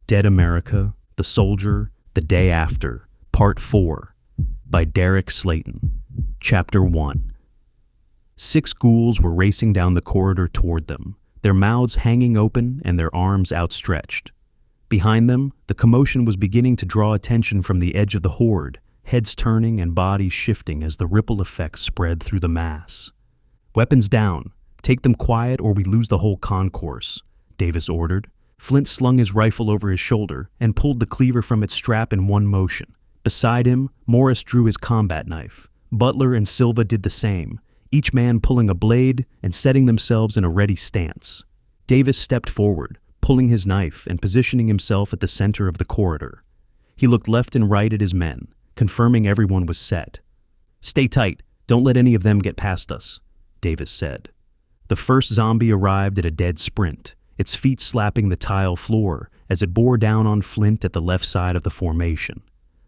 Dead America, The Soldier, The Day After, Part 4, by Derek Slayton. Chapter 1. 6 ghouls were racing down the corridor toward them, their mouths hanging open and their arms outstretched. Behind them, the commotion was beginning to draw attention from the edge of the horde, heads turning and bodies shifting as the ripple effect spread through the mass. "Weapons down. Take them quiet or we lose the whole concourse," Davis ordered. Flint slung his rifle over his shoulder and pulled the cleaver from its strap in one motion. Beside him, Morris drew his combat knife. Butler and Silva did the same, each man pulling a blade and setting themselves in a ready stance. Davis stepped forward, pulling his knife and positioning himself at the center of the corridor. He looked left and right at his men, confirming everyone was set. "Stay tight. Don't let any of them get past us," Davis said. The first zombie arrived at a dead sprint, its feet slapping the tile floor as it bore down on Flint at the left side of the formation.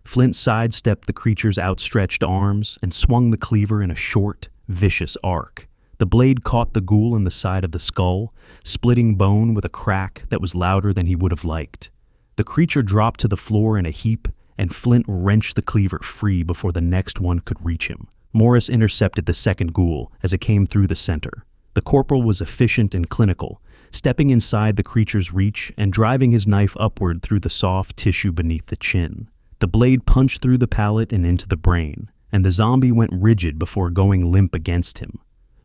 Flint sidestepped the creature's outstretched arms and swung the cleaver in a short, vicious arc. The blade caught the ghoul in the side of the skull, splitting bone with a crack that was louder than he would have liked. The creature dropped to the floor in a heap, and Flint wrenched the cleaver free before the next one could reach him. Morris intercepted the second ghoul as it came through the center. The corporal was efficient and clinical, stepping inside the creature's reach and driving his knife upward through the soft tissue beneath the chin. The blade punched through the palate and into the brain, and the zombie went rigid before going limp against him.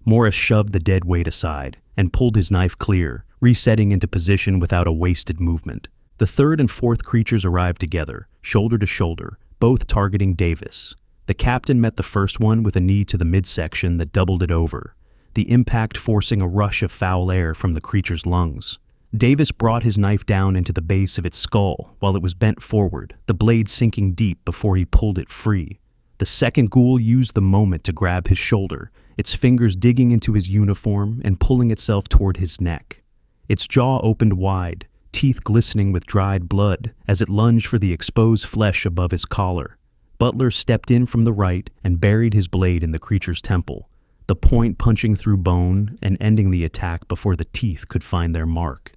Morris shoved the dead weight aside and pulled his knife clear, resetting into position without a wasted movement. The third and fourth creatures arrived together, shoulder to shoulder, both targeting Davis. The captain met the first one with a knee to the midsection that doubled it over, the impact forcing a rush of foul air from the creature's lungs. Davis brought his knife down into the base of its skull while it was bent forward, the blade sinking deep before he pulled it free. The second ghoul used the moment to grab his shoulder, its fingers digging into his uniform and pulling itself toward his neck. Its jaw opened wide, teeth glistening with dried blood as it lunged for the exposed flesh above his collar. Butler stepped in from the right and buried his blade in the creature's temple, the point punching through bone and ending the attack before the teeth could find their mark.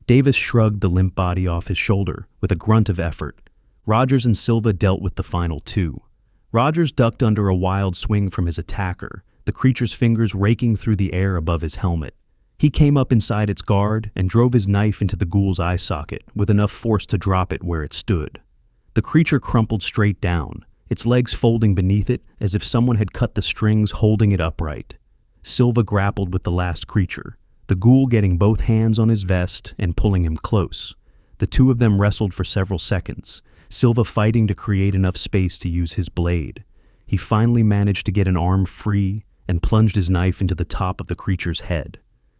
Davis shrugged the limp body off his shoulder with a grunt of effort. Rogers and Silva dealt with the final 2. Rogers ducked under a wild swing from his attacker, the creature's fingers raking through the air above his helmet. He came up inside its guard and drove his knife into the ghoul's eye socket with enough force to drop it where it stood. The creature crumpled straight down, its legs folding beneath it as if someone had cut the strings holding it upright. Silva grappled with the last creature, the ghoul getting both hands on his vest and pulling him close. The two of them wrestled for several seconds, Silva fighting to create enough space to use his blade. He finally managed to get an arm free and plunged his knife into the top of the creature's head.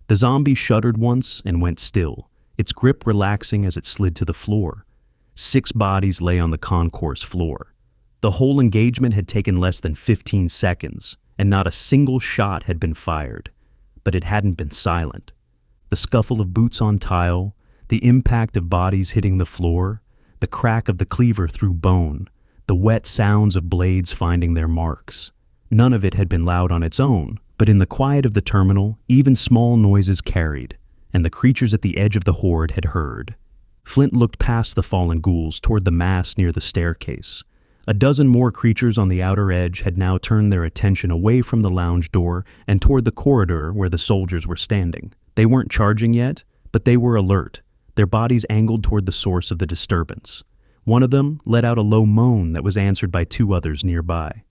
The zombie shuddered once and went still, its grip relaxing as it slid to the floor. 6 bodies lay on the concourse floor. The whole engagement had taken less than 15 seconds, and not a single shot had been fired. But it hadn't been silent. The scuffle of boots on tile, the impact of bodies hitting the floor, the crack of the cleaver through bone, the wet sounds of blades finding their marks. None of it had been loud on its own, but in the quiet of the terminal, even small noises carried, and the creatures at the edge of the horde had heard. Flint looked past the fallen ghouls toward the mass near the staircase. A dozen more creatures on the outer edge had now turned their attention away from the lounge door and toward the corridor where the soldiers were standing. They weren't charging yet, but they were alert, their bodies angled toward the source of the disturbance. One of them let out a low moan that was answered by 2 others nearby.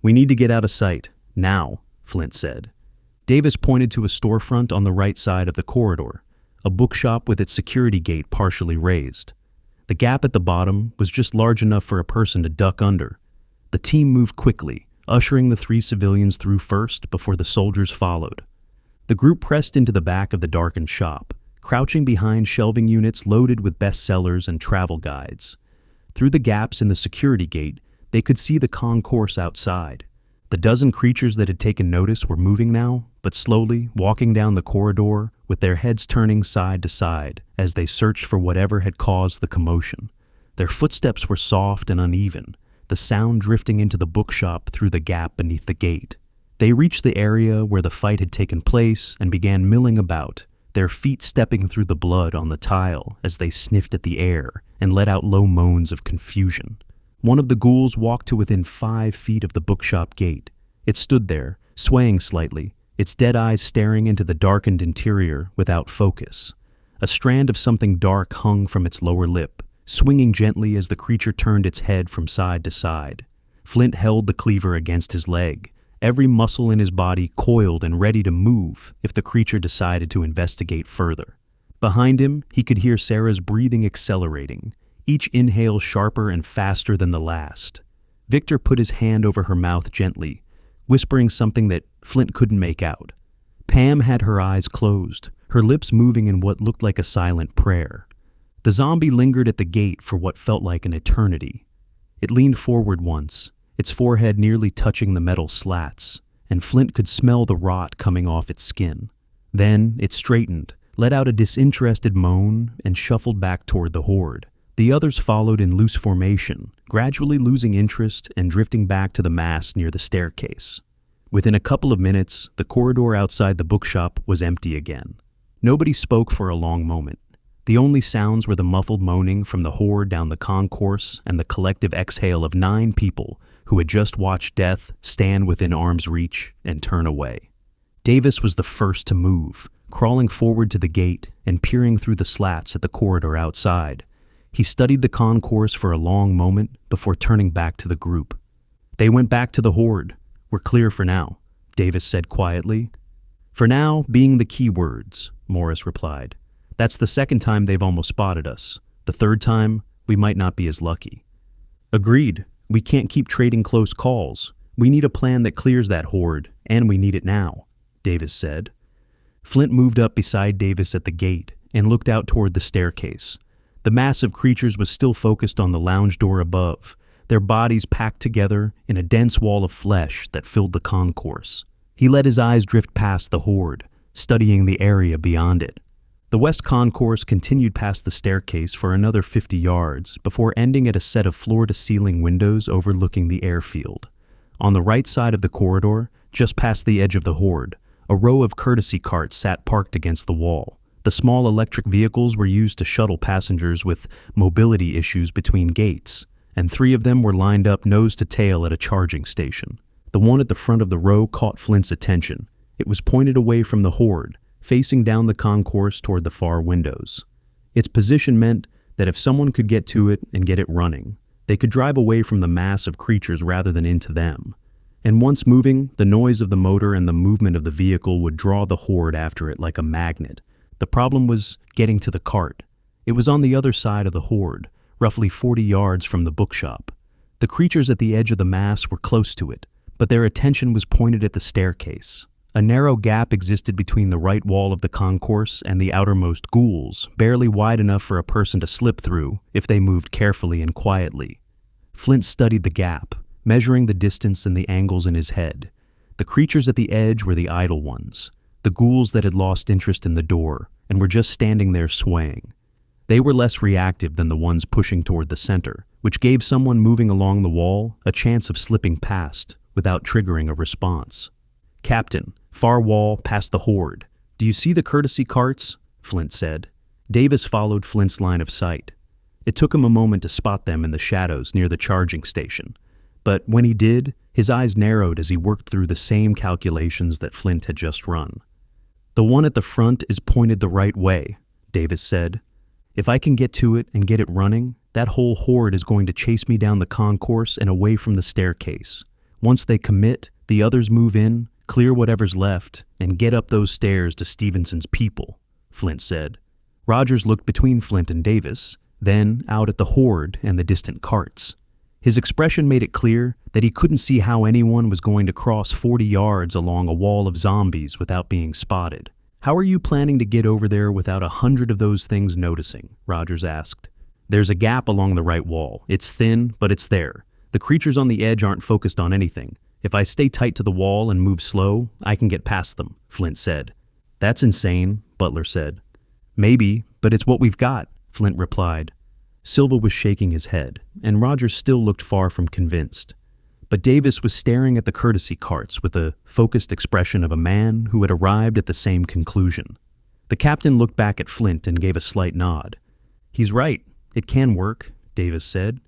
"We need to get out of sight, now," Flint said. Davis pointed to a storefront on the right side of the corridor, a bookshop with its security gate partially raised. The gap at the bottom was just large enough for a person to duck under. The team moved quickly, ushering the 3 civilians through first before the soldiers followed. The group pressed into the back of the darkened shop, crouching behind shelving units loaded with bestsellers and travel guides. Through the gaps in the security gate, they could see the concourse outside. The dozen creatures that had taken notice were moving now, but slowly, walking down the corridor with their heads turning side to side as they searched for whatever had caused the commotion. Their footsteps were soft and uneven, the sound drifting into the bookshop through the gap beneath the gate. They reached the area where the fight had taken place and began milling about, their feet stepping through the blood on the tile as they sniffed at the air and let out low moans of confusion. One of the ghouls walked to within 5 feet of the bookshop gate. It stood there, swaying slightly, its dead eyes staring into the darkened interior without focus. A strand of something dark hung from its lower lip, swinging gently as the creature turned its head from side to side. Flint held the cleaver against his leg, every muscle in his body coiled and ready to move if the creature decided to investigate further. Behind him, he could hear Sarah's breathing accelerating, each inhale sharper and faster than the last. Victor put his hand over her mouth gently, whispering something that Flint couldn't make out. Pam had her eyes closed, her lips moving in what looked like a silent prayer. The zombie lingered at the gate for what felt like an eternity. It leaned forward once, its forehead nearly touching the metal slats, and Flint could smell the rot coming off its skin. Then it straightened, let out a disinterested moan, and shuffled back toward the horde. The others followed in loose formation, gradually losing interest and drifting back to the mass near the staircase. Within a couple of minutes, the corridor outside the bookshop was empty again. Nobody spoke for a long moment. The only sounds were the muffled moaning from the horde down the concourse and the collective exhale of 9 people who had just watched death stand within arm's reach and turn away. Davis was the first to move, crawling forward to the gate and peering through the slats at the corridor outside. He studied the concourse for a long moment before turning back to the group. "They went back to the horde. We're clear for now," Davis said quietly. "For now," being the key words, Morris replied. "That's the second time they've almost spotted us. The third time, we might not be as lucky." "Agreed. We can't keep trading close calls. We need a plan that clears that horde, and we need it now," Davis said. Flint moved up beside Davis at the gate and looked out toward the staircase. The mass of creatures was still focused on the lounge door above, their bodies packed together in a dense wall of flesh that filled the concourse. He let his eyes drift past the horde, studying the area beyond it. The west concourse continued past the staircase for another 50 yards before ending at a set of floor-to-ceiling windows overlooking the airfield. On the right side of the corridor, just past the edge of the horde, a row of courtesy carts sat parked against the wall. The small electric vehicles were used to shuttle passengers with mobility issues between gates, and 3 of them were lined up nose to tail at a charging station. The one at the front of the row caught Flint's attention. It was pointed away from the horde, facing down the concourse toward the far windows. Its position meant that if someone could get to it and get it running, they could drive away from the mass of creatures rather than into them. And once moving, the noise of the motor and the movement of the vehicle would draw the horde after it like a magnet. The problem was getting to the cart. It was on the other side of the horde, roughly 40 yards from the bookshop. The creatures at the edge of the mass were close to it, but their attention was pointed at the staircase. A narrow gap existed between the right wall of the concourse and the outermost ghouls, barely wide enough for a person to slip through if they moved carefully and quietly. Flint studied the gap, measuring the distance and the angles in his head. The creatures at the edge were the idle ones, the ghouls that had lost interest in the door and were just standing there swaying. They were less reactive than the ones pushing toward the center, which gave someone moving along the wall a chance of slipping past without triggering a response. "Captain, far wall past the horde. Do you see the courtesy carts?" Flint said. Davis followed Flint's line of sight. It took him a moment to spot them in the shadows near the charging station, but when he did, his eyes narrowed as he worked through the same calculations that Flint had just run. "The one at the front is pointed the right way," Davis said. "If I can get to it and get it running, that whole horde is going to chase me down the concourse and away from the staircase. Once they commit, the others move in, clear whatever's left, and get up those stairs to Stevenson's people," Flint said. Rogers looked between Flint and Davis, then out at the horde and the distant carts. His expression made it clear that he couldn't see how anyone was going to cross 40 yards along a wall of zombies without being spotted. "How are you planning to get over there without 100 of those things noticing?" Rogers asked. "There's a gap along the right wall. It's thin, but it's there. The creatures on the edge aren't focused on anything. If I stay tight to the wall and move slow, I can get past them," Flint said. "That's insane," Butler said. "Maybe, but it's what we've got," Flint replied. Silva was shaking his head, and Rogers still looked far from convinced. But Davis was staring at the courtesy carts with the focused expression of a man who had arrived at the same conclusion. The captain looked back at Flint and gave a slight nod. "He's right. It can work," Davis said.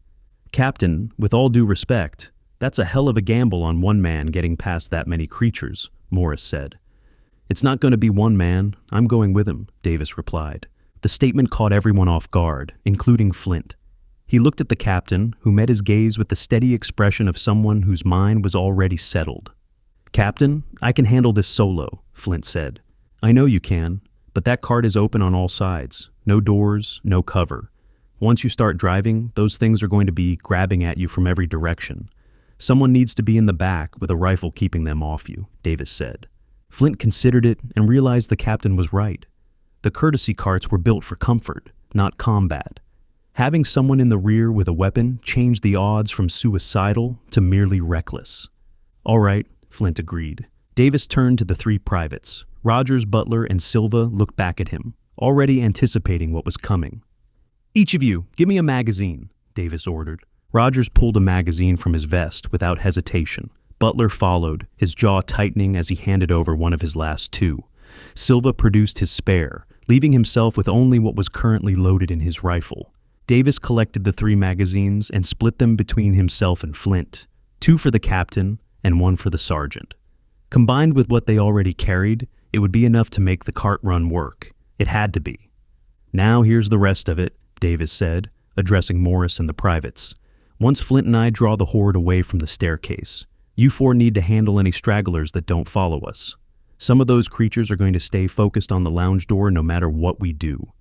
"Captain, with all due respect, that's a hell of a gamble on one man getting past that many creatures," Morris said. "It's not going to be one man. I'm going with him," Davis replied. The statement caught everyone off guard, including Flint. He looked at the captain, who met his gaze with the steady expression of someone whose mind was already settled. "Captain, I can handle this solo," Flint said. "I know you can, but that cart is open on all sides. No doors, no cover. Once you start driving, those things are going to be grabbing at you from every direction. Someone needs to be in the back with a rifle keeping them off you," Davis said. Flint considered it and realized the captain was right. The courtesy carts were built for comfort, not combat. Having someone in the rear with a weapon changed the odds from suicidal to merely reckless. "All right," Flint agreed. Davis turned to the three privates. Rogers, Butler, and Silva looked back at him, already anticipating what was coming. "Each of you, give me a magazine," Davis ordered. Rogers pulled a magazine from his vest without hesitation. Butler followed, his jaw tightening as he handed over one of his last two. Silva produced his spare, leaving himself with only what was currently loaded in his rifle. Davis collected the three magazines and split them between himself and Flint, 2 for the captain and 1 for the sergeant. Combined with what they already carried, it would be enough to make the cart run work. It had to be. "Now here's the rest of it," Davis said, addressing Morris and the privates. "Once Flint and I draw the horde away from the staircase, you 4 need to handle any stragglers that don't follow us. Some of those creatures are going to stay focused on the lounge door no matter what we do.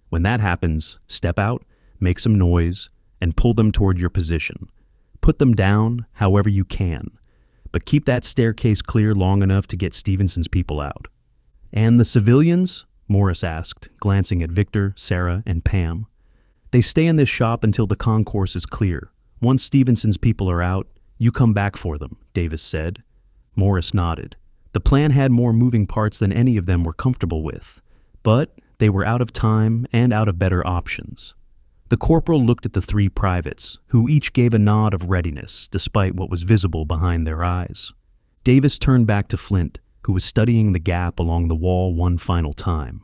When that happens, step out, make some noise, and pull them toward your position. Put them down however you can, but keep that staircase clear long enough to get Stevenson's people out." "And the civilians?" Morris asked, glancing at Victor, Sarah, and Pam. "They stay in this shop until the concourse is clear. Once Stevenson's people are out, you come back for them," Davis said. Morris nodded. The plan had more moving parts than any of them were comfortable with, but they were out of time and out of better options. The corporal looked at the 3 privates, who each gave a nod of readiness despite what was visible behind their eyes. Davis turned back to Flint, who was studying the gap along the wall one final time.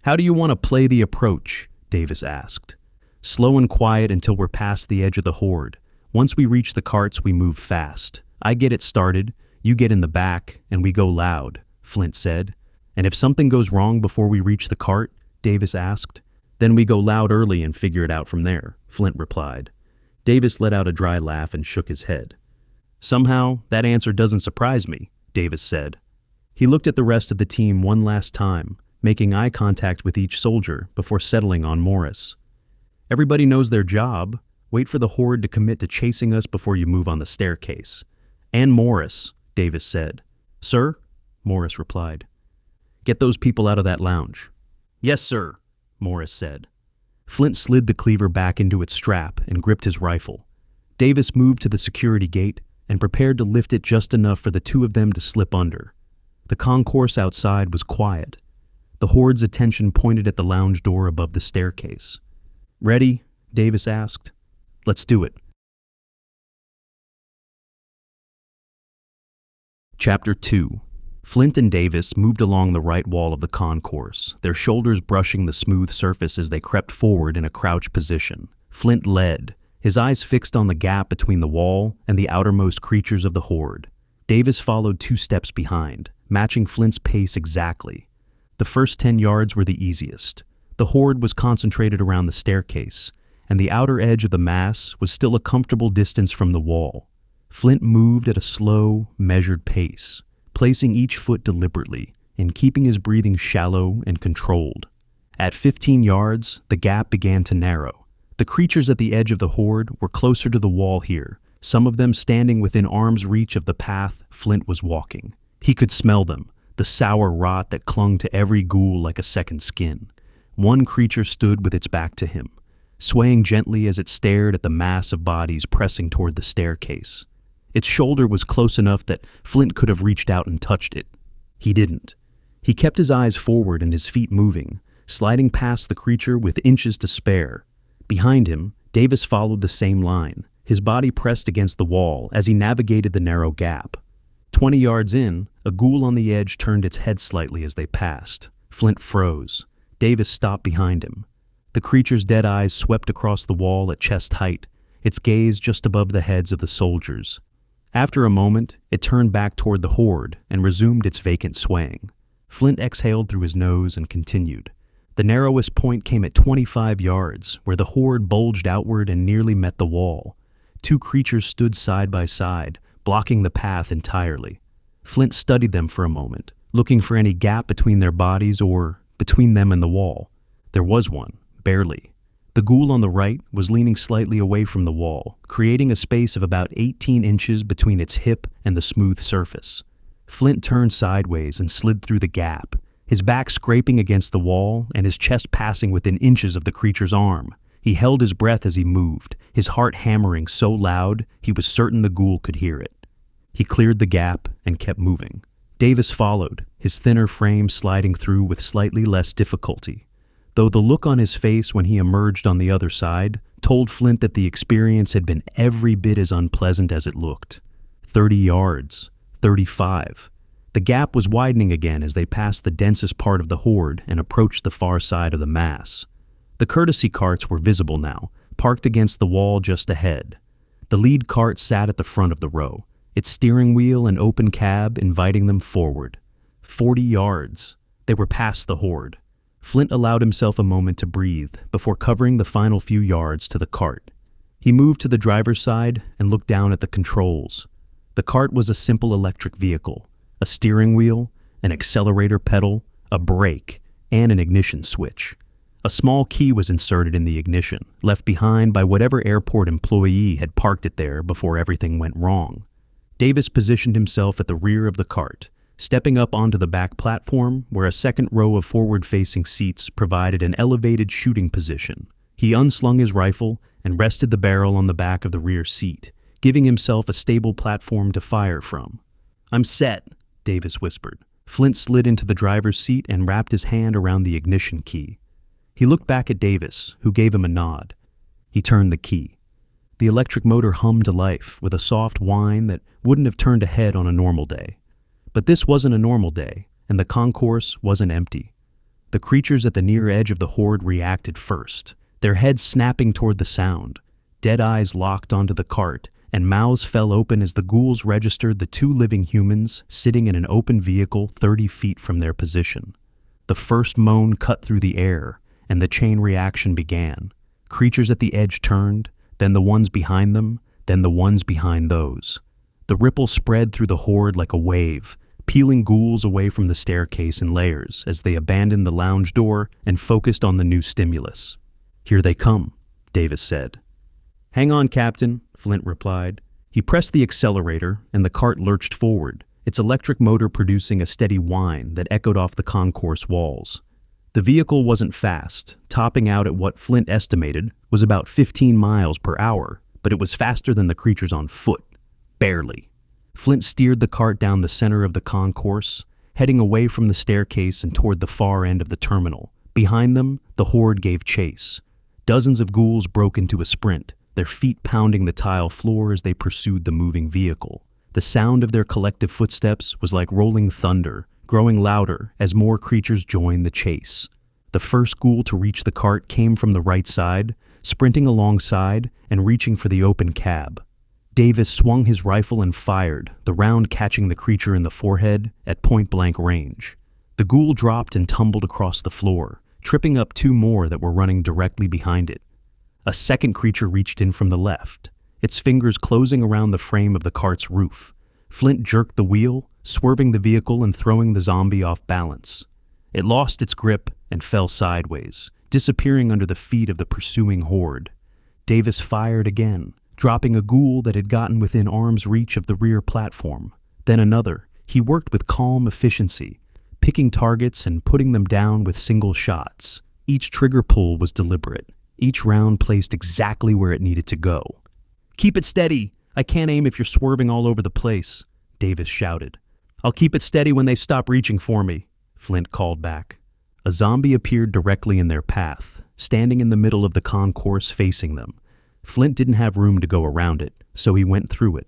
"How do you want to play the approach?" Davis asked. "Slow and quiet until we're past the edge of the horde. Once we reach the carts, we move fast. I get it started, you get in the back, and we go loud," Flint said. "And if something goes wrong before we reach the cart?" Davis asked. "Then we go loud early and figure it out from there," Flint replied. Davis let out a dry laugh and shook his head. "Somehow, that answer doesn't surprise me," Davis said. He looked at the rest of the team one last time, making eye contact with each soldier before settling on Morris. "Everybody knows their job. Wait for the horde to commit to chasing us before you move on the staircase." "And Morris," Davis said. "Sir?" Morris replied. "Get those people out of that lounge." "Yes, sir," Morris said. Flint slid the cleaver back into its strap and gripped his rifle. Davis moved to the security gate and prepared to lift it just enough for the 2 of them to slip under. The concourse outside was quiet. The horde's attention pointed at the lounge door above the staircase. "Ready?" Davis asked. "Let's do it." Chapter 2. Flint and Davis moved along the right wall of the concourse, their shoulders brushing the smooth surface as they crept forward in a crouch position. Flint led, his eyes fixed on the gap between the wall and the outermost creatures of the horde. Davis followed 2 steps behind, matching Flint's pace exactly. The first 10 yards were the easiest. The horde was concentrated around the staircase, and the outer edge of the mass was still a comfortable distance from the wall. Flint moved at a slow, measured pace, placing each foot deliberately and keeping his breathing shallow and controlled. At 15 yards, the gap began to narrow. The creatures at the edge of the horde were closer to the wall here, some of them standing within arm's reach of the path Flint was walking. He could smell them, the sour rot that clung to every ghoul like a second skin. One creature stood with its back to him, swaying gently as it stared at the mass of bodies pressing toward the staircase. Its shoulder was close enough that Flint could have reached out and touched it. He didn't. He kept his eyes forward and his feet moving, sliding past the creature with inches to spare. Behind him, Davis followed the same line, his body pressed against the wall as he navigated the narrow gap. 20 yards in, a ghoul on the edge turned its head slightly as they passed. Flint froze. Davis stopped behind him. The creature's dead eyes swept across the wall at chest height, its gaze just above the heads of the soldiers. After a moment, it turned back toward the horde and resumed its vacant swaying. Flint exhaled through his nose and continued. The narrowest point came at 25 yards, where the horde bulged outward and nearly met the wall. Two creatures stood side by side, blocking the path entirely. Flint studied them for a moment, looking for any gap between their bodies or between them and the wall. There was one, barely. The ghoul on the right was leaning slightly away from the wall, creating a space of about 18 inches between its hip and the smooth surface. Flint turned sideways and slid through the gap, his back scraping against the wall and his chest passing within inches of the creature's arm. He held his breath as he moved, his heart hammering so loud he was certain the ghoul could hear it. He cleared the gap and kept moving. Davis followed, his thinner frame sliding through with slightly less difficulty, though the look on his face when he emerged on the other side told Flint that the experience had been every bit as unpleasant as it looked. 30 yards, 35. The gap was widening again as they passed the densest part of the horde and approached the far side of the mass. The courtesy carts were visible now, parked against the wall just ahead. The lead cart sat at the front of the row, its steering wheel and open cab inviting them forward. 40 yards. They were past the horde. Flint allowed himself a moment to breathe before covering the final few yards to the cart. He moved to the driver's side and looked down at the controls. The cart was a simple electric vehicle, a steering wheel, an accelerator pedal, a brake, and an ignition switch. A small key was inserted in the ignition, left behind by whatever airport employee had parked it there before everything went wrong. Davis positioned himself at the rear of the cart, stepping up onto the back platform where a second row of forward-facing seats provided an elevated shooting position. He unslung his rifle and rested the barrel on the back of the rear seat, giving himself a stable platform to fire from. "I'm set," Davis whispered. Flint slid into the driver's seat and wrapped his hand around the ignition key. He looked back at Davis, who gave him a nod. He turned the key. The electric motor hummed to life with a soft whine that wouldn't have turned a head on a normal day. But this wasn't a normal day, and the concourse wasn't empty. The creatures at the near edge of the horde reacted first, their heads snapping toward the sound. Dead eyes locked onto the cart, and mouths fell open as the ghouls registered the two living humans sitting in an open vehicle 30 feet from their position. The first moan cut through the air, and the chain reaction began. Creatures at the edge turned, then the ones behind them, then the ones behind those. The ripple spread through the horde like a wave, peeling ghouls away from the staircase in layers as they abandoned the lounge door and focused on the new stimulus. "Here they come," Davis said. "Hang on, Captain," Flint replied. He pressed the accelerator, and the cart lurched forward, its electric motor producing a steady whine that echoed off the concourse walls. The vehicle wasn't fast, topping out at what Flint estimated was about 15 miles per hour, but it was faster than the creatures on foot. Barely. Flint steered the cart down the center of the concourse, heading away from the staircase and toward the far end of the terminal. Behind them, the horde gave chase. Dozens of ghouls broke into a sprint, their feet pounding the tile floor as they pursued the moving vehicle. The sound of their collective footsteps was like rolling thunder, growing louder as more creatures joined the chase. The first ghoul to reach the cart came from the right side, sprinting alongside and reaching for the open cab. Davis swung his rifle and fired, the round catching the creature in the forehead at point-blank range. The ghoul dropped and tumbled across the floor, tripping up two more that were running directly behind it. A second creature reached in from the left, its fingers closing around the frame of the cart's roof. Flint jerked the wheel, swerving the vehicle and throwing the zombie off balance. It lost its grip and fell sideways, disappearing under the feet of the pursuing horde. Davis fired again, dropping a ghoul that had gotten within arm's reach of the rear platform. Then another. He worked with calm efficiency, picking targets and putting them down with single shots. Each trigger pull was deliberate, each round placed exactly where it needed to go. "Keep it steady! I can't aim if you're swerving all over the place," Davis shouted. "I'll keep it steady when they stop reaching for me," Flint called back. A zombie appeared directly in their path, standing in the middle of the concourse facing them. Flint didn't have room to go around it, so he went through it.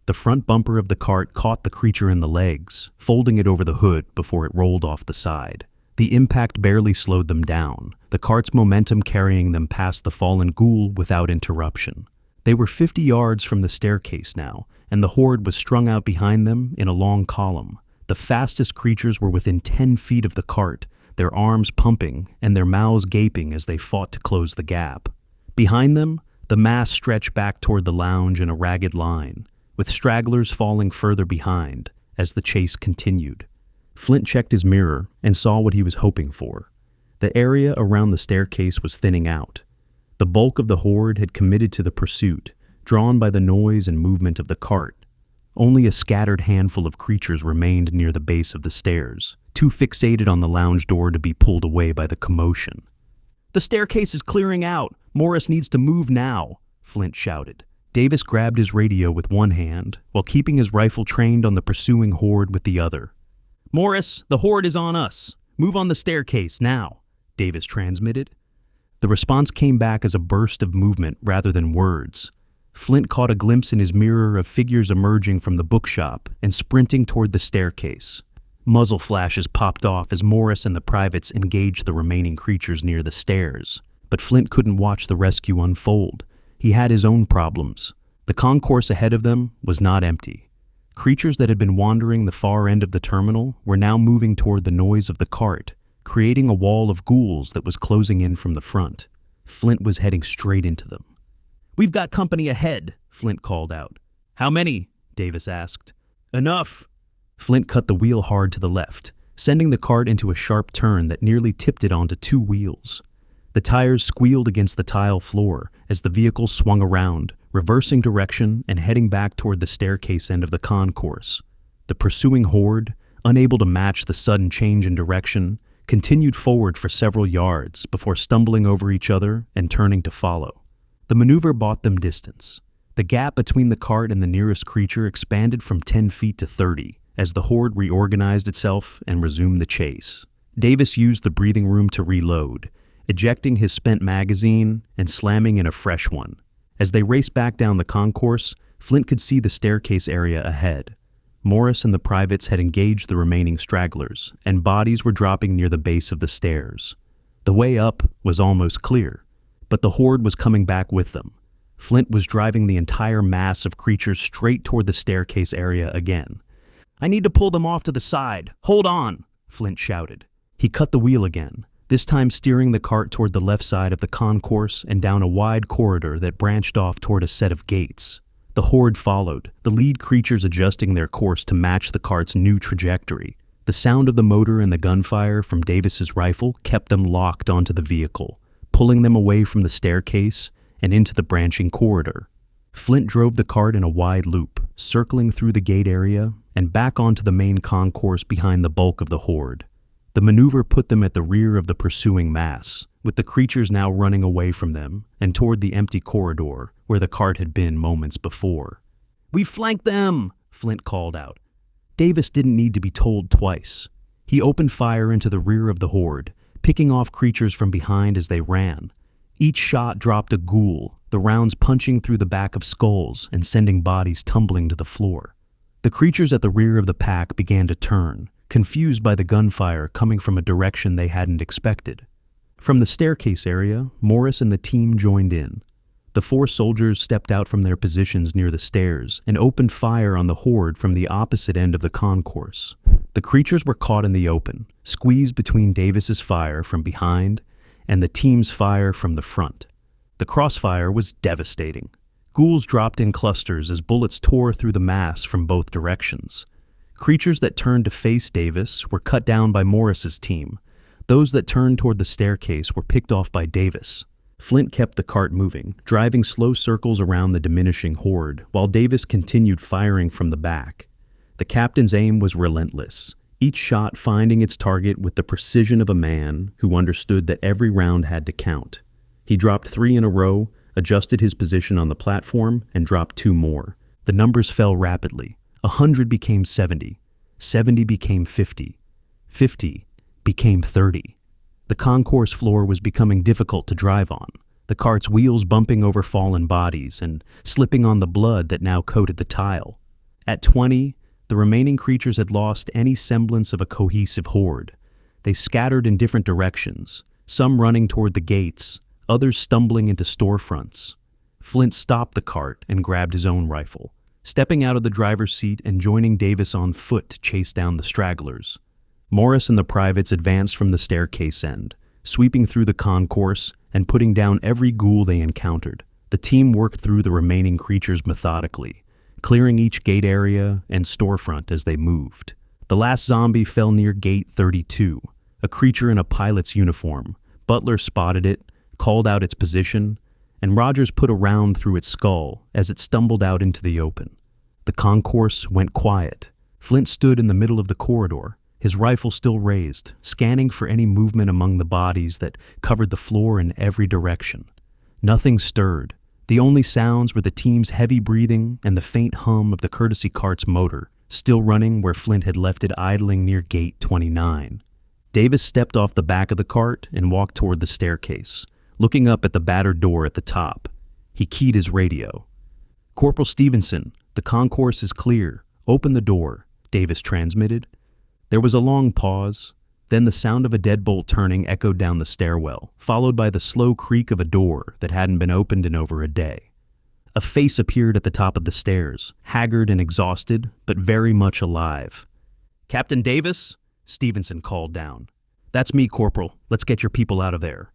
The front bumper of the cart caught the creature in the legs, folding it over the hood before it rolled off the side. The impact barely slowed them down, the cart's momentum carrying them past the fallen ghoul without interruption. They were 50 yards from the staircase now, and the horde was strung out behind them in a long column. The fastest creatures were within 10 feet of the cart, their arms pumping and their mouths gaping as they fought to close the gap. Behind them, the mass stretched back toward the lounge in a ragged line, with stragglers falling further behind as the chase continued. Flint checked his mirror and saw what he was hoping for. The area around the staircase was thinning out. The bulk of the horde had committed to the pursuit, drawn by the noise and movement of the cart. Only a scattered handful of creatures remained near the base of the stairs, too fixated on the lounge door to be pulled away by the commotion. "The staircase is clearing out! Morris needs to move now!" Flint shouted. Davis grabbed his radio with one hand, while keeping his rifle trained on the pursuing horde with the other. "Morris, the horde is on us! Move on the staircase, now!" Davis transmitted. The response came back as a burst of movement rather than words. Flint caught a glimpse in his mirror of figures emerging from the bookshop and sprinting toward the staircase. Muzzle flashes popped off as Morris and the privates engaged the remaining creatures near the stairs. But Flint couldn't watch the rescue unfold. He had his own problems. The concourse ahead of them was not empty. Creatures that had been wandering the far end of the terminal were now moving toward the noise of the cart, creating a wall of ghouls that was closing in from the front. Flint was heading straight into them. "We've got company ahead," Flint called out. "How many?" Davis asked. "Enough." Flint cut the wheel hard to the left, sending the cart into a sharp turn that nearly tipped it onto two wheels. The tires squealed against the tile floor as the vehicle swung around, reversing direction and heading back toward the staircase end of the concourse. The pursuing horde, unable to match the sudden change in direction, continued forward for several yards before stumbling over each other and turning to follow. The maneuver bought them distance. The gap between the cart and the nearest creature expanded from 10 feet to 30 as the horde reorganized itself and resumed the chase. Davis used the breathing room to reload, ejecting his spent magazine and slamming in a fresh one. As they raced back down the concourse, Flint could see the staircase area ahead. Morris and the privates had engaged the remaining stragglers, and bodies were dropping near the base of the stairs. The way up was almost clear, but the horde was coming back with them. Flint was driving the entire mass of creatures straight toward the staircase area again. "I need to pull them off to the side. Hold on!" Flint shouted. He cut the wheel again, this time steering the cart toward the left side of the concourse and down a wide corridor that branched off toward a set of gates. The horde followed, the lead creatures adjusting their course to match the cart's new trajectory. The sound of the motor and the gunfire from Davis's rifle kept them locked onto the vehicle, pulling them away from the staircase and into the branching corridor. Flint drove the cart in a wide loop, circling through the gate area and back onto the main concourse behind the bulk of the horde. The maneuver put them at the rear of the pursuing mass, with the creatures now running away from them and toward the empty corridor where the cart had been moments before. "We've flanked them!" Flint called out. Davis didn't need to be told twice. He opened fire into the rear of the horde, picking off creatures from behind as they ran. Each shot dropped a ghoul, the rounds punching through the back of skulls and sending bodies tumbling to the floor. The creatures at the rear of the pack began to turn, confused by the gunfire coming from a direction they hadn't expected. From the staircase area, Morris and the team joined in. The four soldiers stepped out from their positions near the stairs and opened fire on the horde from the opposite end of the concourse. The creatures were caught in the open, squeezed between Davis's fire from behind and the team's fire from the front. The crossfire was devastating. Ghouls dropped in clusters as bullets tore through the mass from both directions. Creatures that turned to face Davis were cut down by Morris's team. Those that turned toward the staircase were picked off by Davis. Flint kept the cart moving, driving slow circles around the diminishing horde, while Davis continued firing from the back. The captain's aim was relentless, each shot finding its target with the precision of a man who understood that every round had to count. He dropped 3 in a row, adjusted his position on the platform, and dropped 2 more. The numbers fell rapidly. 100 became 70. 70 became 50. 50 became 30. The concourse floor was becoming difficult to drive on, the cart's wheels bumping over fallen bodies and slipping on the blood that now coated the tile. At 20, the remaining creatures had lost any semblance of a cohesive horde. They scattered in different directions, some running toward the gates, others stumbling into storefronts. Flint stopped the cart and grabbed his own rifle, stepping out of the driver's seat and joining Davis on foot to chase down the stragglers. Morris and the privates advanced from the staircase end, sweeping through the concourse and putting down every ghoul they encountered. The team worked through the remaining creatures methodically, clearing each gate area and storefront as they moved. The last zombie fell near Gate 32, a creature in a pilot's uniform. Butler spotted it, called out its position, and Rogers put a round through its skull as it stumbled out into the open. The concourse went quiet. Flint stood in the middle of the corridor, his rifle still raised, scanning for any movement among the bodies that covered the floor in every direction. Nothing stirred. The only sounds were the team's heavy breathing and the faint hum of the courtesy cart's motor, still running where Flint had left it idling near Gate 29. Davis stepped off the back of the cart and walked toward the staircase, looking up at the battered door at the top. He keyed his radio. "Corporal Stevenson, the concourse is clear. Open the door," Davis transmitted. There was a long pause. Then the sound of a deadbolt turning echoed down the stairwell, followed by the slow creak of a door that hadn't been opened in over a day. A face appeared at the top of the stairs, haggard and exhausted, but very much alive. "Captain Davis?" Stevenson called down. "That's me, Corporal. Let's get your people out of there."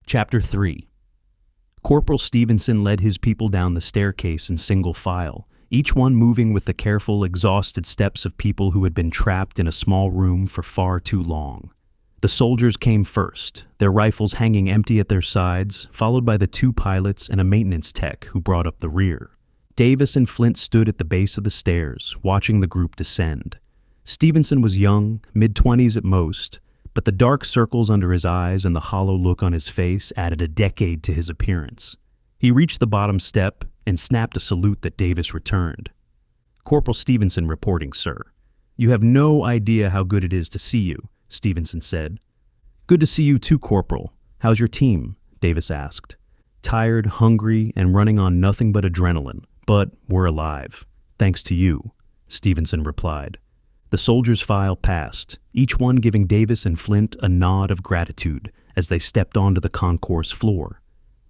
Chapter 3. Corporal Stevenson led his people down the staircase in single file, each one moving with the careful, exhausted steps of people who had been trapped in a small room for far too long. The soldiers came first, their rifles hanging empty at their sides, followed by the two pilots and a maintenance tech who brought up the rear. Davis and Flint stood at the base of the stairs, watching the group descend. Stevenson was young, mid-20s at most, but the dark circles under his eyes and the hollow look on his face added a decade to his appearance. He reached the bottom step and snapped a salute that Davis returned. "Corporal Stevenson reporting, sir. You have no idea how good it is to see you," Stevenson said. "Good to see you too, Corporal. How's your team?" Davis asked. "Tired, hungry, and running on nothing but adrenaline, but we're alive. Thanks to you," Stevenson replied. The soldiers filed past, each one giving Davis and Flint a nod of gratitude as they stepped onto the concourse floor.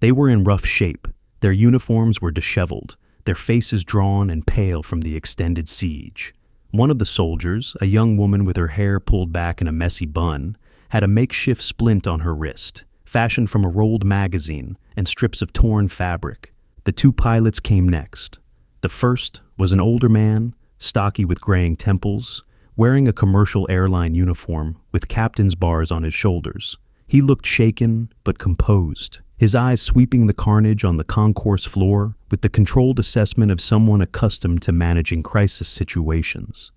They were in rough shape. Their uniforms were disheveled, their faces drawn and pale from the extended siege. One of the soldiers, a young woman with her hair pulled back in a messy bun, had a makeshift splint on her wrist, fashioned from a rolled magazine and strips of torn fabric. The two pilots came next. The first was an older man, stocky with graying temples, wearing a commercial airline uniform with captain's bars on his shoulders. He looked shaken but composed, his eyes sweeping the carnage on the concourse floor with the controlled assessment of someone accustomed to managing crisis situations.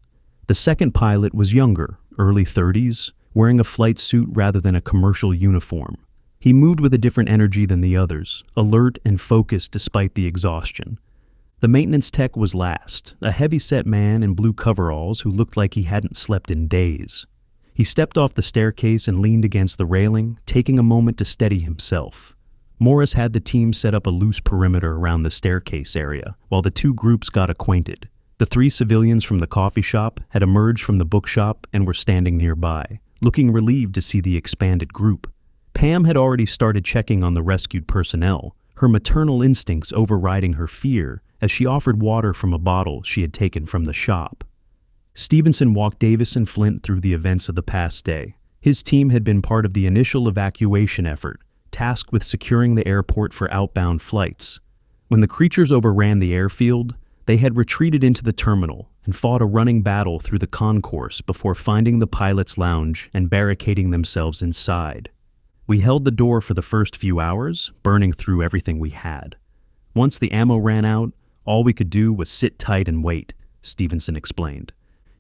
The second pilot was younger, early 30s, wearing a flight suit rather than a commercial uniform. He moved with a different energy than the others, alert and focused despite the exhaustion. The maintenance tech was last, a heavy-set man in blue coveralls who looked like he hadn't slept in days. He stepped off the staircase and leaned against the railing, taking a moment to steady himself. Morris had the team set up a loose perimeter around the staircase area, while the two groups got acquainted. The three civilians from the coffee shop had emerged from the bookshop and were standing nearby, looking relieved to see the expanded group. Pam had already started checking on the rescued personnel, her maternal instincts overriding her fear as she offered water from a bottle she had taken from the shop. Stevenson walked Davis and Flint through the events of the past day. His team had been part of the initial evacuation effort, tasked with securing the airport for outbound flights. When the creatures overran the airfield, they had retreated into the terminal and fought a running battle through the concourse before finding the pilot's lounge and barricading themselves inside. "We held the door for the first few hours, burning through everything we had. Once the ammo ran out, all we could do was sit tight and wait," Stevenson explained.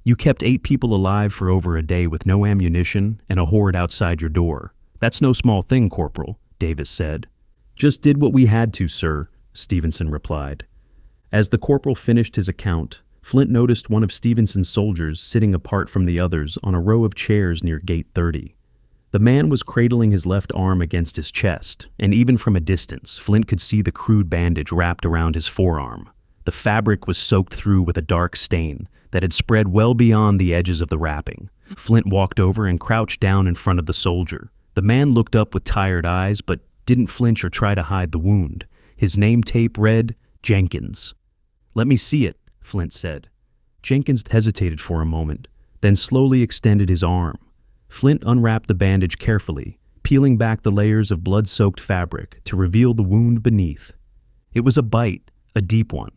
"You kept 8 people alive for over a day with no ammunition and a horde outside your door. That's no small thing, Corporal," Davis said. "Just did what we had to, sir," Stevenson replied. As the corporal finished his account, Flint noticed one of Stevenson's soldiers sitting apart from the others on a row of chairs near Gate 30. The man was cradling his left arm against his chest, and even from a distance, Flint could see the crude bandage wrapped around his forearm. The fabric was soaked through with a dark stain that had spread well beyond the edges of the wrapping. Flint walked over and crouched down in front of the soldier. The man looked up with tired eyes, but didn't flinch or try to hide the wound. His name tape read, Jenkins. "Let me see it," Flint said. Jenkins hesitated for a moment, then slowly extended his arm. Flint unwrapped the bandage carefully, peeling back the layers of blood-soaked fabric to reveal the wound beneath. It was a bite, a deep one.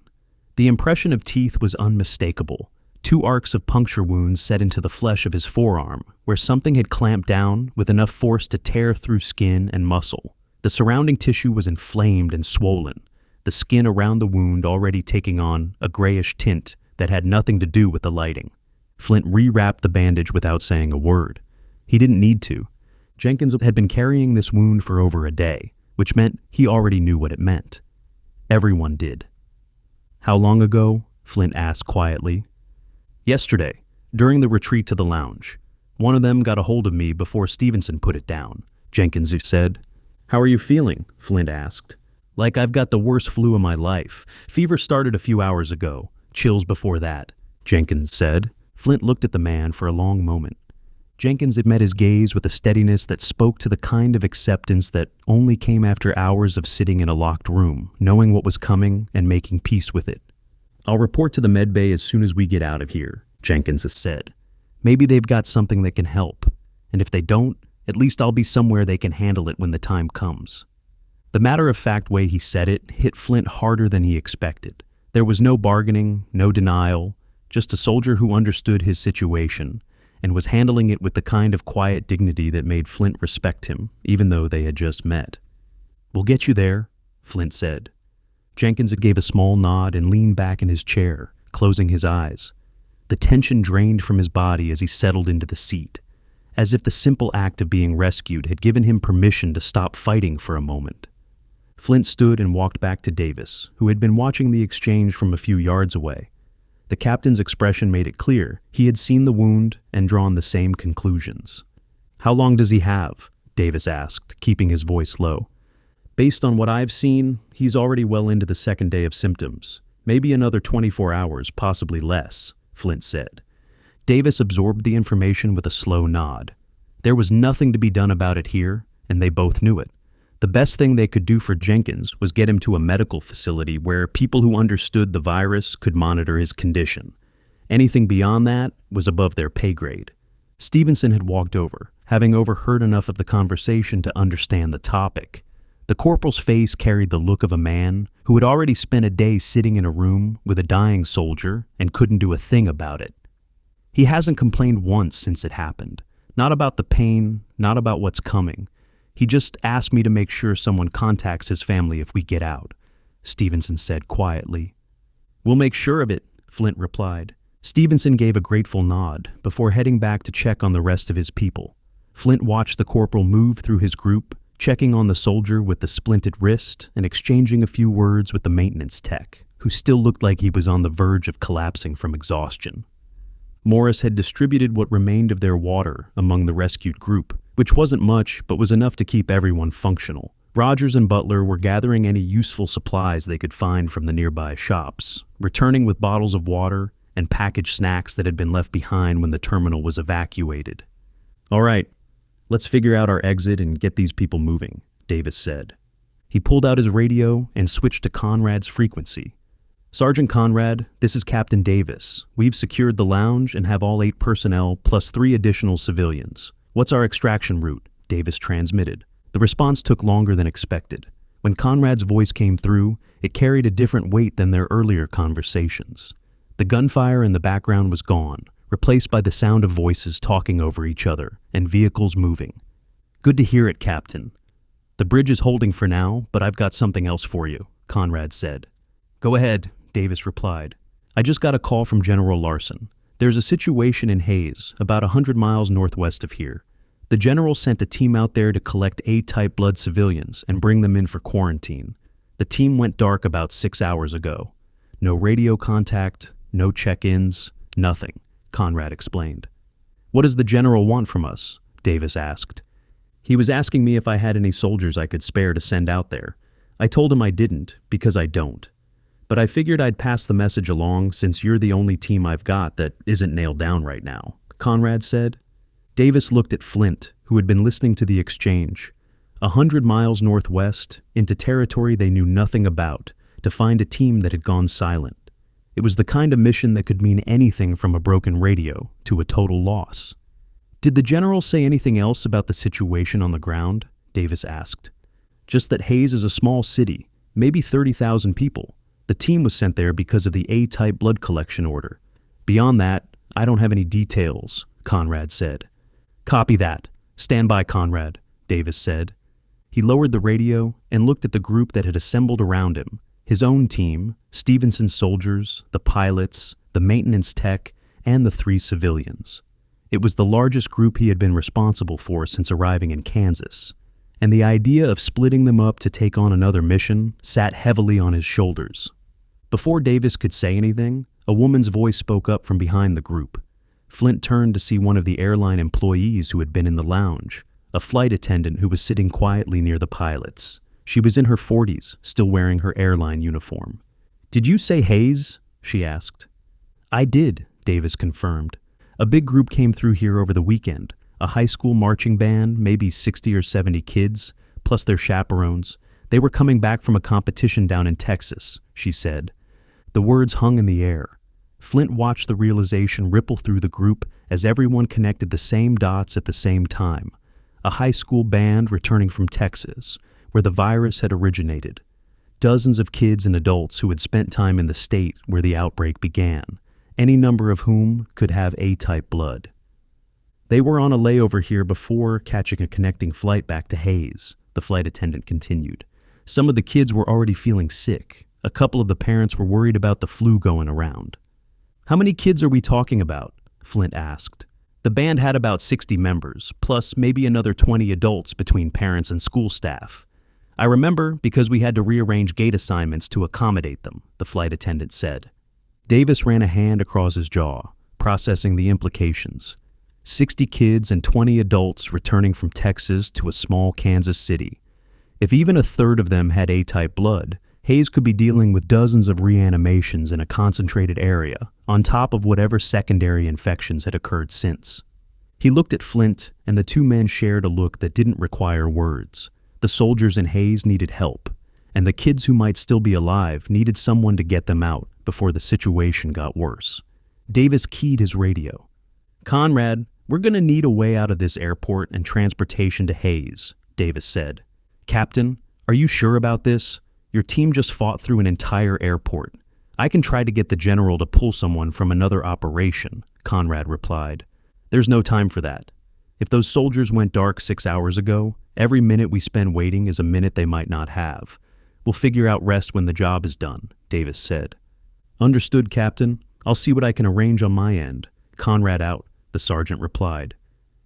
The impression of teeth was unmistakable. 2 arcs of puncture wounds set into the flesh of his forearm, where something had clamped down with enough force to tear through skin and muscle. The surrounding tissue was inflamed and swollen, the skin around the wound already taking on a grayish tint that had nothing to do with the lighting. Flint rewrapped the bandage without saying a word. He didn't need to. Jenkins had been carrying this wound for over a day, which meant he already knew what it meant. Everyone did. "How long ago?" Flint asked quietly. "Yesterday, during the retreat to the lounge. One of them got a hold of me before Stevenson put it down," Jenkins said. "How are you feeling?" Flint asked. "Like I've got the worst flu of my life. Fever started a few hours ago. Chills before that," Jenkins said. Flint looked at the man for a long moment. Jenkins had met his gaze with a steadiness that spoke to the kind of acceptance that only came after hours of sitting in a locked room, knowing what was coming and making peace with it. "I'll report to the med bay as soon as we get out of here," Jenkins said. "Maybe they've got something that can help, and if they don't, at least I'll be somewhere they can handle it when the time comes." The matter-of-fact way he said it hit Flint harder than he expected. There was no bargaining, no denial, just a soldier who understood his situation and was handling it with the kind of quiet dignity that made Flint respect him, even though they had just met. "We'll get you there," Flint said. Jenkins gave a small nod and leaned back in his chair, closing his eyes. The tension drained from his body as he settled into the seat, as if the simple act of being rescued had given him permission to stop fighting for a moment. Flint stood and walked back to Davis, who had been watching the exchange from a few yards away. The captain's expression made it clear he had seen the wound and drawn the same conclusions. "How long does he have?" Davis asked, keeping his voice low. "Based on what I've seen, he's already well into the 2nd day of symptoms. Maybe another 24 hours, possibly less," Flint said. Davis absorbed the information with a slow nod. There was nothing to be done about it here, and they both knew it. The best thing they could do for Jenkins was get him to a medical facility where people who understood the virus could monitor his condition. Anything beyond that was above their pay grade. Stevenson had walked over, having overheard enough of the conversation to understand the topic. The corporal's face carried the look of a man who had already spent a day sitting in a room with a dying soldier and couldn't do a thing about it. He hasn't complained once since it happened. Not about the pain, not about what's coming. He just asked me to make sure someone contacts his family if we get out, Stevenson said quietly. "We'll make sure of it," Flint replied. Stevenson gave a grateful nod before heading back to check on the rest of his people. Flint watched the corporal move through his group, checking on the soldier with the splinted wrist and exchanging a few words with the maintenance tech, who still looked like he was on the verge of collapsing from exhaustion. Morris had distributed what remained of their water among the rescued group, which wasn't much but was enough to keep everyone functional. Rogers and Butler were gathering any useful supplies they could find from the nearby shops, returning with bottles of water and packaged snacks that had been left behind when the terminal was evacuated. "All right, let's figure out our exit and get these people moving," Davis said. He pulled out his radio and switched to Conrad's frequency. "Sergeant Conrad, this is Captain Davis. We've secured the lounge and have all 8 personnel plus 3 additional civilians. What's our extraction route?" Davis transmitted. The response took longer than expected. When Conrad's voice came through, it carried a different weight than their earlier conversations. The gunfire in the background was gone, replaced by the sound of voices talking over each other and vehicles moving. "Good to hear it, Captain. The bridge is holding for now, but I've got something else for you," Conrad said. "Go ahead," Davis replied. "I just got a call from General Larson. There's a situation in Hayes, about 100 miles northwest of here. The general sent a team out there to collect A-type blood civilians and bring them in for quarantine. The team went dark about 6 hours ago. No radio contact, no check-ins, nothing," Conrad explained. "What does the general want from us?" Davis asked. "He was asking me if I had any soldiers I could spare to send out there. I told him I didn't, because I don't. But I figured I'd pass the message along since you're the only team I've got that isn't nailed down right now," Conrad said. Davis looked at Flint, who had been listening to the exchange. 100 miles northwest, into territory they knew nothing about, to find a team that had gone silent. It was the kind of mission that could mean anything from a broken radio to a total loss. "Did the general say anything else about the situation on the ground?" Davis asked. "Just that Hayes is a small city, maybe 30,000 people. The team was sent there because of the A-type blood collection order. Beyond that, I don't have any details," Conrad said. "Copy that. Stand by, Conrad," Davis said. He lowered the radio and looked at the group that had assembled around him. His own team, Stevenson's soldiers, the pilots, the maintenance tech, and the 3 civilians. It was the largest group he had been responsible for since arriving in Kansas, and the idea of splitting them up to take on another mission sat heavily on his shoulders. Before Davis could say anything, a woman's voice spoke up from behind the group. Flint turned to see one of the airline employees who had been in the lounge, a flight attendant who was sitting quietly near the pilots. She was in her 40s, still wearing her airline uniform. "Did you say Hayes?" she asked. "I did," Davis confirmed. "A big group came through here over the weekend, a high school marching band, maybe 60 or 70 kids, plus their chaperones. They were coming back from a competition down in Texas," she said. The words hung in the air. Flint watched the realization ripple through the group as everyone connected the same dots at the same time. A high school band returning from Texas, where the virus had originated. Dozens of kids and adults who had spent time in the state where the outbreak began, any number of whom could have A-type blood. "They were on a layover here before catching a connecting flight back to Hayes," the flight attendant continued. "Some of the kids were already feeling sick. A couple of the parents were worried about the flu going around." "How many kids are we talking about?" Flint asked. The band had about 60 members, plus maybe another 20 adults between parents and school staff. "I remember because we had to rearrange gate assignments to accommodate them," the flight attendant said. Davis ran a hand across his jaw, processing the implications. 60 kids and 20 adults returning from Texas to a small Kansas city. If even a third of them had A-type blood, Hayes could be dealing with dozens of reanimations in a concentrated area, on top of whatever secondary infections had occurred since. He looked at Flint, and the 2 men shared a look that didn't require words. The soldiers in Hayes needed help, and the kids who might still be alive needed someone to get them out before the situation got worse. Davis keyed his radio. "Conrad, we're going to need a way out of this airport and transportation to Hayes," Davis said. "Captain, are you sure about this? Your team just fought through an entire airport. I can try to get the general to pull someone from another operation," Conrad replied. "There's no time for that. If those soldiers went dark 6 hours ago, every minute we spend waiting is a minute they might not have. We'll figure out rest when the job is done," Davis said. "Understood, Captain. I'll see what I can arrange on my end. Conrad out," the sergeant replied.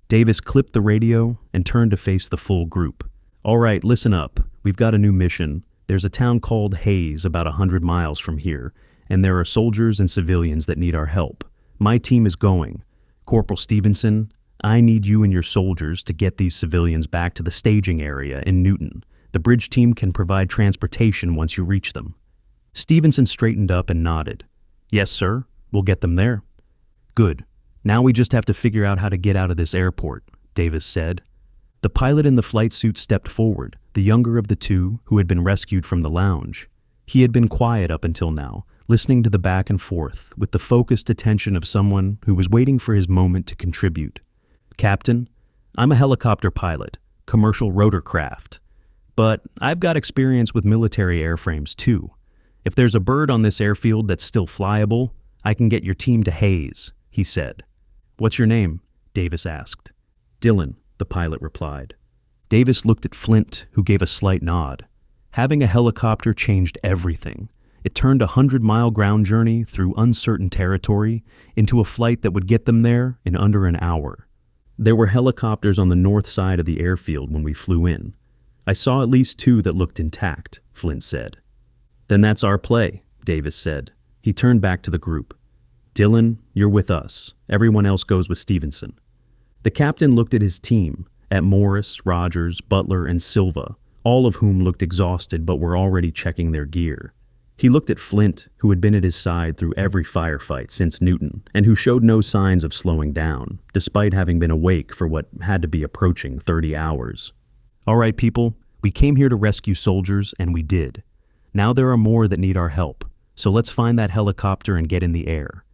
Davis clipped the radio and turned to face the full group. "All right, listen up. We've got a new mission. There's a town called Hayes about 100 miles from here, and there are soldiers and civilians that need our help. My team is going. Corporal Stevenson, I need you and your soldiers to get these civilians back to the staging area in Newton. The bridge team can provide transportation once you reach them." Stevenson straightened up and nodded. "Yes, sir. We'll get them there." "Good. Now we just have to figure out how to get out of this airport," Davis said. The pilot in the flight suit stepped forward, the younger of the 2 who had been rescued from the lounge. He had been quiet up until now, listening to the back and forth with the focused attention of someone who was waiting for his moment to contribute. "Captain, I'm a helicopter pilot, commercial rotorcraft. But I've got experience with military airframes too. If there's a bird on this airfield that's still flyable, I can get your team to Hayes," he said. "What's your name?" Davis asked. "Dylan," the pilot replied. Davis looked at Flint, who gave a slight nod. Having a helicopter changed everything. It turned a 100-mile ground journey through uncertain territory into a flight that would get them there in under an hour. There were helicopters on the north side of the airfield when we flew in. "I saw at least 2 that looked intact," Flint said. "Then that's our play," Davis said. He turned back to the group. "Dylan, you're with us. Everyone else goes with Stevenson." The captain looked at his team, at Morris, Rogers, Butler, and Silva, all of whom looked exhausted but were already checking their gear. He looked at Flint, who had been at his side through every firefight since Newton, and who showed no signs of slowing down, despite having been awake for what had to be approaching 30 hours. "All right, people, we came here to rescue soldiers, and we did. Now there are more that need our help, so let's find that helicopter and get in the air.